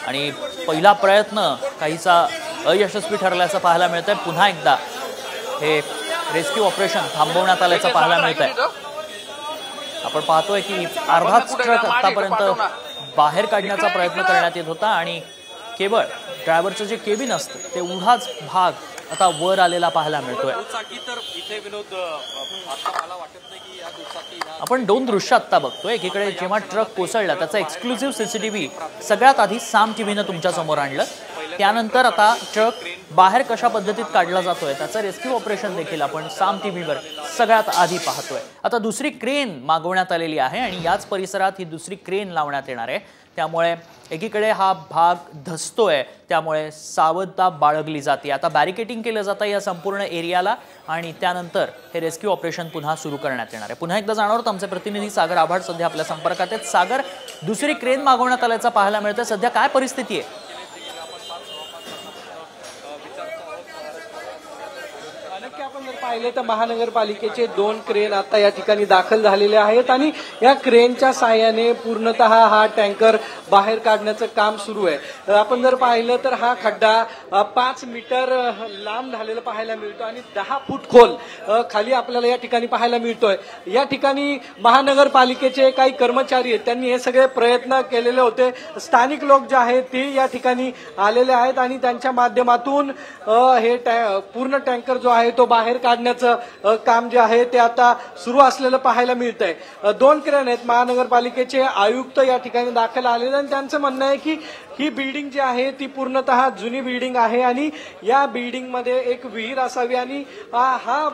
आणि पहिला प्रयत्न काहीसा अयशस्वी ठरल्याचं पाहायला मिळतंय. पुन्हा एकदा हे रेस्क्यू ऑपरेशन थांबवण्यात आल्याचं पाहायला मिळतंय. आपण पाहतोय की अर्धाच ट्रक आतापर्यंत बाहेर काढण्याचा प्रयत्न करण्यात येत होता आणि केवळ ड्रायव्हरचं जे केबिन असतं ते उघडाच भाग आता वर आलेला पाहायला मिळतोय. आपण दोन दृश्य आता बघतोय. एकीकडे जेव्हा ट्रक कोसळला त्याचा एक्सक्लुझिव्ह सीसीटीव्ही सगळ्यात आधी साम टीव्हीनं तुमच्या समोर आणलं. त्यानंतर आता ट्रक बाहेर कशा पद्धतीत काढला जातोय त्याचं रेस्क्यू ऑपरेशन देखील आपण साम टीव्हीवर सगळ्यात आधी पाहतोय. आता दुसरी क्रेन मागवण्यात आलेली आहे आणि याच परिसरात ही दुसरी क्रेन लावण्यात येणार आहे. त्यामुळे एकीकडे हा भाग धसतोय, त्यामुळे सावधता बाळगली जाते. आता बॅरिकेटिंग केलं जातं या संपूर्ण एरियाला आणि त्यानंतर हे रेस्क्यू ऑपरेशन पुन्हा सुरू करण्यात येणार आहे. पुन्हा एकदा जाणार आहोत. आमचे प्रतिनिधी सागर आभाड सध्या आपल्या संपर्कात आहेत. सागर, दुसरी क्रेन मागवण्यात आल्याचं पाहायला मिळतं. सध्या काय परिस्थिती आहे? आपण जर पाहिले तर महानगरपालिकेचे 2 क्रेन आता या ठिकाणी दाखल झालेले आहेत आणि या क्रेनच्या साहाय्याने पूर्णतः हा टँकर बाहेर काढण्याचं काम सुरू आहे. आपण जर पाहिलं तर हा खड्डा 5 मीटर लांब झालेला पाहायला मिळतो आणि 10 फूट खोल खाली आपल्याला या ठिकाणी पाहायला मिळतोय. या ठिकाणी महानगरपालिकेचे काही कर्मचारी आहेत, त्यांनी हे सगळे प्रयत्न केलेले होते. स्थानिक लोक जे आहेत ते या ठिकाणी आलेले आहेत आणि त्यांच्या माध्यमातून हे पूर्ण टँकर जो आहे तो बाहेर काढण्याचं काम जे आहे ते आता सुरू असलेलं पाहायला मिळतंय. 2 क्रेन आहेत. महानगरपालिकेचे आयुक्त या ठिकाणी दाखल आलेले आणि त्यांचं म्हणणं आहे की ही बिल्डिंग जी आहे ती पूर्णतः जुनी बिल्डिंग आहे आणि या बिल्डिंग मध्ये एक विहीर असावी आणि हा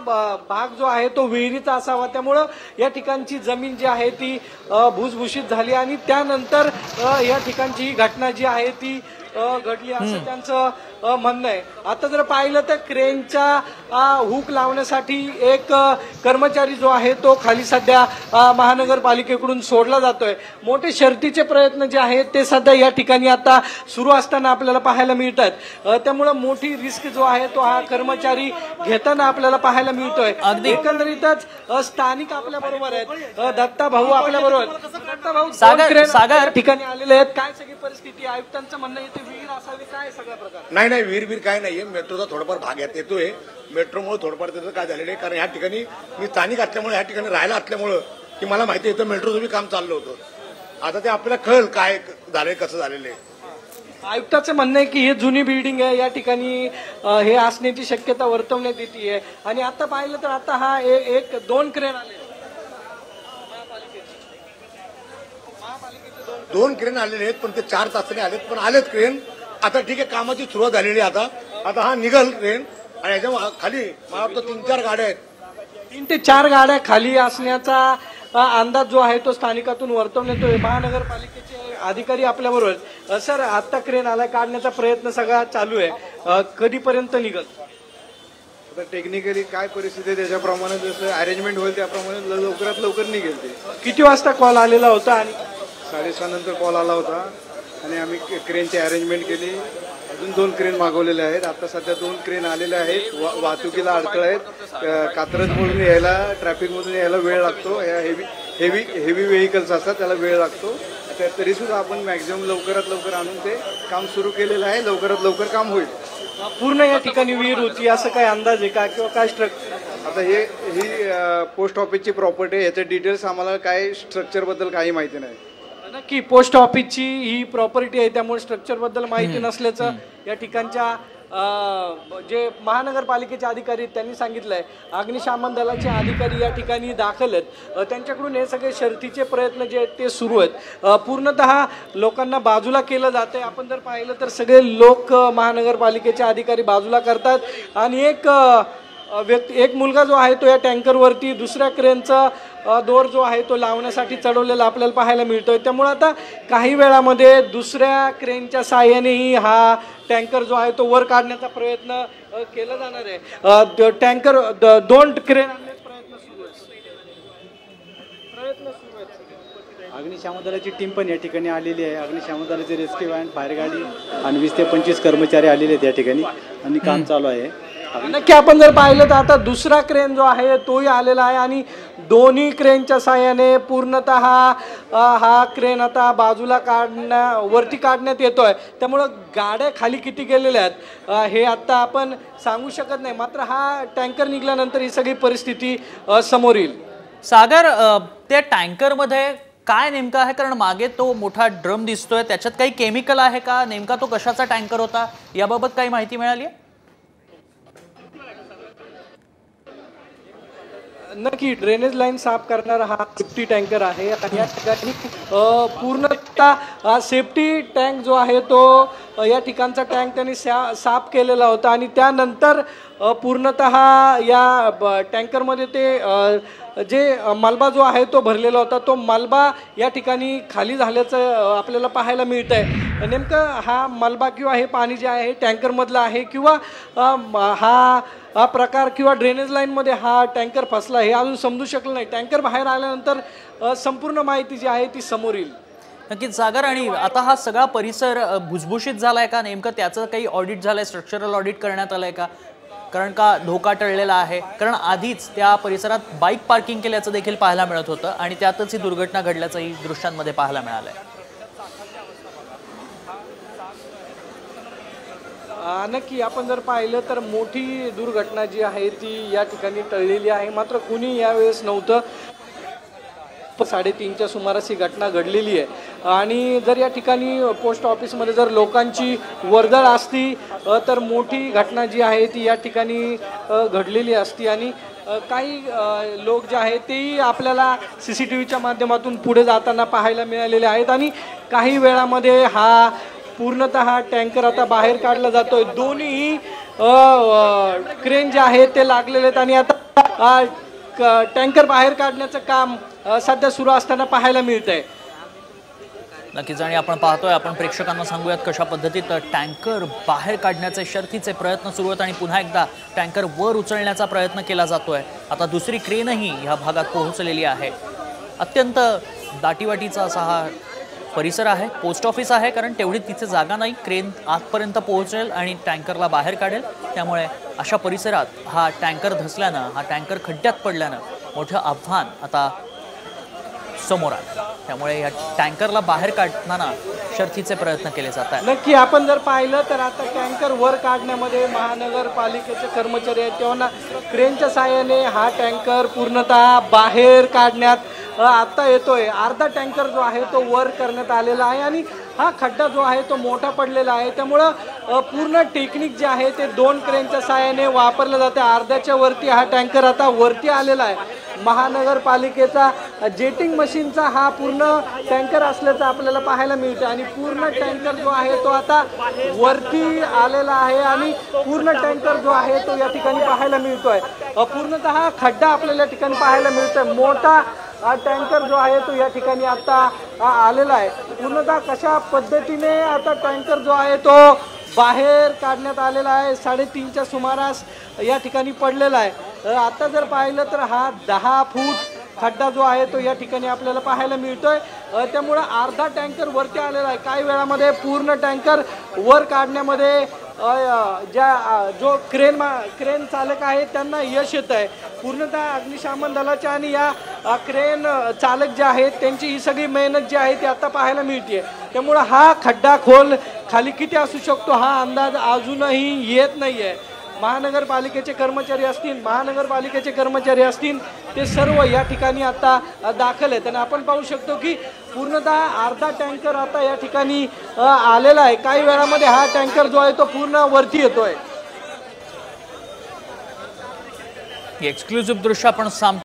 भाग जो आहे तो विहिरीचा असावा. त्यामुळं या ठिकाणची जमीन जी आहे ती भुसभुशीत झाली आणि त्यानंतर या ठिकाणची ही घटना जी आहे ती घडली असं त्यांचं म्हणणं आहे. आता जर पाहिलं तर क्रेनच्या हुक लावण्यासाठी एक कर्मचारी जो आहे तो खाली सध्या महानगरपालिकेकडून सोडला जातोय. मोठे शर्थीचे प्रयत्न जे आहेत ते सध्या या ठिकाणी आता सुरू असताना आपल्याला पाहायला मिळतात. त्यामुळे मोठी रिस्क जो आहे तो हा कर्मचारी घेताना आपल्याला पाहायला मिळतोय. एकंदरीतच स्थानिक आपल्या बरोबर आहेत. दत्ता भाऊ आपल्या बरोबर. दत्ता भाऊ, सागर ठिकाणी आलेले आहेत. काय सगळी परिस्थिती? आयुक्तांचं म्हणणं येते विहीर असावी, काय सगळा प्रकार? नाही, विहीर काय नाहीये. मेट्रोचा थोडाफार भाग येतोय. मेट्रोमुळे थोडंफार त्याचं काय झालेलं आहे, कारण ह्या ठिकाणी मी स्थानिक असल्यामुळे, ह्या ठिकाणी राहायला असल्यामुळं की मला माहिती आहे मेट्रोचं बी काम चाललं होतं. आता ते आपल्याला कळेल काय झालंय, कसं झालेलं आहे. आयुक्ताचं म्हणणं आहे की हे जुनी बिल्डिंग आहे, या ठिकाणी हे असण्याची शक्यता वर्तवण्यात येते आणि आता पाहिलं तर आता हा 2 क्रेन आले. 2 क्रेन आलेले आहेत, पण ते 4 तासाने आलेत, पण आलेत क्रेन. आता ठीक आहे, कामाची सुरुवात झालेली आहे. आता हा निघल ट्रेन आणि याच्या खाली मला वाटतं 3-4 गाड्या आहेत. 3 ते 4 गाड्या खाली असण्याचा अंदाज जो आहे तो स्थानिकातून वर्तवण्यात येतोय. महानगरपालिकेचे अधिकारी आपल्याबरोबर. सर, आता क्रेन आला, काढण्याचा प्रयत्न सगळा चालू आहे. कधीपर्यंत निघल? आता टेक्निकली काय परिस्थिती आहे त्याच्याप्रमाणे जसं अरेंजमेंट होईल त्याप्रमाणे लवकरात लवकर निघेल. ते किती वाजता कॉल आलेला होता? आणि 6:30 नंतर कॉल आला होता आणि आम्ही क्रेनची अरेंजमेंट केली. अजून 2 क्रेन मागवलेले आहेत. आता सध्या 2 क्रेन आलेले आहेत. वाहतुकीला अडथळे आहेत. कात्रजमधून यायला, ट्रॅफिकमधून यायला वेळ लागतो. या हेवी व्हेकल्स असतात, त्याला वेळ लागतो. तरी सुद्धा आपण मॅक्झिमम लवकरात लवकर आणून ते काम सुरू केलेलं आहे. लवकरात लवकर काम होईल. पूर्ण या ठिकाणी विहीर होती असं काय अंदाज आहे का, किंवा काय स्ट्रक्चर? आता ही पोस्ट ऑफिसची प्रॉपर्टी आहे. याचे डिटेल्स आम्हाला काय स्ट्रक्चरबद्दल काही माहिती नाही. नक्की पोस्ट ऑफिसची ही प्रॉपर्टी आहे, त्यामुळे स्ट्रक्चर बद्दल माहिती नसल्याचं या ठिकाणच्या जे महानगरपालिकेचे अधिकारी त्यांनी सांगितलंय. अग्निशमन दलाचे अधिकारी या ठिकाणी दाखल आहेत. त्यांच्याकडून हे सगळे शर्थीचे प्रयत्न जे आहेत ते सुरू आहेत. पूर्णतः लोकांना बाजूला केलं जातंय. आपण जर पाहिलं तर सगळे लोक महानगरपालिकेचे अधिकारी बाजूला करतात आणि एक मुलगा जो आहे तो या टँकरवरती दुसऱ्या क्रेनचा दोर जो आहे तो लावण्यासाठी चढवलेला आपल्याला पाहायला मिळतोय. त्यामुळे आता काही वेळामध्ये दुसऱ्या क्रेनच्या साहाय्यानेही हा टँकर जो आहे तो वर काढण्याचा प्रयत्न केला जाणार आहे. टँकर 2 क्रेन आणण्याचा प्रयत्न सुरू आहेत. अग्निशमन दलाची टीम पण या ठिकाणी आलेली आहे. अग्निशमन दलाचे रेस्क्यू व्हॅन, फायर गाडी आणि 20 ते 25 कर्मचारी आलेले आहेत या ठिकाणी आणि काम चालू आहे. नक्की आपण जर पाहिलं तर आता दुसरा क्रेन जो आहे तोही आलेला आहे आणि दोन्ही क्रेनच्या साहाय्याने पूर्णतः हा क्रेन आता बाजूला वरती काढण्यात येतोय. त्यामुळं गाड्या खाली किती गेलेल्या आहेत हे आता आपण सांगू शकत नाही. मात्र हा टँकर निघाल्यानंतर ही सगळी परिस्थिती समोर येईल. सागर, त्या टँकरमध्ये काय नेमकं आहे? कारण मागे तो मोठा ड्रम दिसतोय, त्याच्यात काही केमिकल आहे का? नेमका तो कशाचा टँकर होता, याबाबत काही माहिती मिळाली आहे? नक्की ड्रेनेज लाईन साफ करणारा हा सेफ्टी टँकर आहे आणि या ठिकाणी पूर्णतः सेफ्टी टँक जो आहे तो या ठिकाणचा टँक त्यांनी साफ केलेला होता आणि त्यानंतर पूर्णतः या टँकरमध्ये ते जे मलबा जो आहे तो भरलेला होता, तो मलबा या ठिकाणी खाली झाल्याचं आपल्याला पाहायला मिळतंय. नेमकं हा मलबा किंवा हे पाणी जे आहे टँकरमधलं आहे किंवा हा प्रकार किंवा ड्रेनेज लाईनमध्ये हा टँकर फसला हे अजून समजू शकलं नाही. टँकर बाहेर आल्यानंतर संपूर्ण माहिती जी आहे ती समोर येईल. नक्कीच सागर, आणि आता हा सगळा परिसर भुसभुशीत झालाय का? नेमकं त्याचं काही ऑडिट झालंय, स्ट्रक्चरल ऑडिट करण्यात आलंय का? कारण का धोका टळलेला आहे? कारण आधीच त्या परिसरात बाईक पार्किंग केल्याचं देखील पाहायला मिळत होतं आणि त्यातच ही दुर्घटना घडल्याचंही दृश्यांमध्ये पाहायला मिळालंय. नक्की आपण जर पाहिलं तर मोठी दुर्घटना जी आहे ती या ठिकाणी टळलेली आहे. मात्र कुणी यावेळेस नव्हतं. 3:30च्या सुमारास ही घटना घडलेली आहे आणि जर या ठिकाणी पोस्ट ऑफिसमध्ये जर लोकांची वर्दळ असती तर मोठी घटना जी आहे ती या ठिकाणी घडलेली असती आणि काही लोक जे आहेत तेही आपल्याला CCTVच्या माध्यमातून पुढे जाताना पाहायला मिळालेले आहेत आणि काही वेळामध्ये हा पूर्णतः टँकर आता बाहेर काढला जातोय. दोन्ही क्रेन जे आहेत ते लागलेले आहेत आणि आता टँकर बाहेर काढण्याचं काम सध्या सुरू असताना पाहायला मिळतंय. नक्कीच, आणि आपण पाहतोय, आपण प्रेक्षकांना सांगूयात कशा पद्धतीत टँकर बाहेर काढण्याचे शर्थीचे प्रयत्न सुरू आहेत आणि पुन्हा एकदा टँकर वर उचलण्याचा प्रयत्न केला जातोय. आता दुसरी क्रेनही ह्या भागात पोहोचलेली आहे. अत्यंत दाटीवाटीचा असा हा परिसर आहे. पोस्ट ऑफिस आहे, कारण तेवढी तिथे जागा नाही. क्रेन आतपर्यंत पोहोचेल आणि टँकरला बाहेर काढेल. त्यामुळे अशा परिसरात हा टँकर धसल्यानं, हा टँकर खड्ड्यात पडल्यानं मोठं आव्हान आता समोर आलं. त्यामुळे या टँकरला बाहेर काढताना शर्थीचे प्रयत्न केले जात आहेत. नक्की आपण जर पाहिलं तर आता टँकर वर काढण्यामध्ये महानगरपालिकेचे कर्मचारी आहेत तेव्हा क्रेनच्या साहाय्याने हा टँकर पूर्णतः बाहेर काढण्यात आता येतोय. अर्धा टँकर जो आहे तो वर करण्यात आलेला आहे आणि हा खड्डा जो आहे तो मोठा पडलेला आहे. त्यामुळं पूर्ण टेक्निक जे आहे ते 2 क्रेनच्या साहाय्याने वापरलं जाते. अर्ध्याच्या वरती हा टँकर आता वरती आलेला आहे. महानगरपालिकेचा जेटिंग मशीनचा हा पूर्ण टँकर असल्याचं आपल्याला पाहायला मिळतं आणि पूर्ण टँकर जो आहे तो आता वरती आलेला आहे आणि पूर्ण टँकर जो आहे तो या ठिकाणी पाहायला मिळतोय. पूर्णतः खड्डा आपल्याला या ठिकाणी पाहायला मिळतोय. मोठा टँकर जो आहे तो या ठिकाणी आता आलेला आहे. पूर्णतः कशा पद्धतीने आता टँकर जो आहे तो बाहेर काढण्यात आलेला आहे. 3:30च्या सुमारास या ठिकाणी पडलेला आहे. आता जर पाहिलं तर हा 10 फूट खड्डा जो आहे तो या ठिकाणी आपल्याला पाहायला मिळतोय. त्यामुळे अर्धा टँकर वरती आलेला आहे. काही वेळामध्ये पूर्ण टँकर वर काढण्यामध्ये जो क्रेन चालक आहे त्यांना यश येत आहे. पूर्णतः अग्निशमन दलाच्या आणि या क्रेन चालक जे आहेत त्यांची ही सगळी मेहनत जी आहे ती आता पाहायला मिळते. त्यामुळं हा खड्डा खोल खाली किती असू शकतो हा अंदाज अजूनही येत नाही आहे. महानगरपालिकेचे कर्मचारी असतील ते सर्व या ठिकाणी आता दाखल आहेत आणि आपण पाहू शकतो की पूर्णतः अर्धा टँकर आता या ठिकाणी आलेला आहे. काही वेळामध्ये हा टँकर जो आहे तो पूर्ण वरती येतोय. एक्सक्लुझिव्ह दृश्य आपण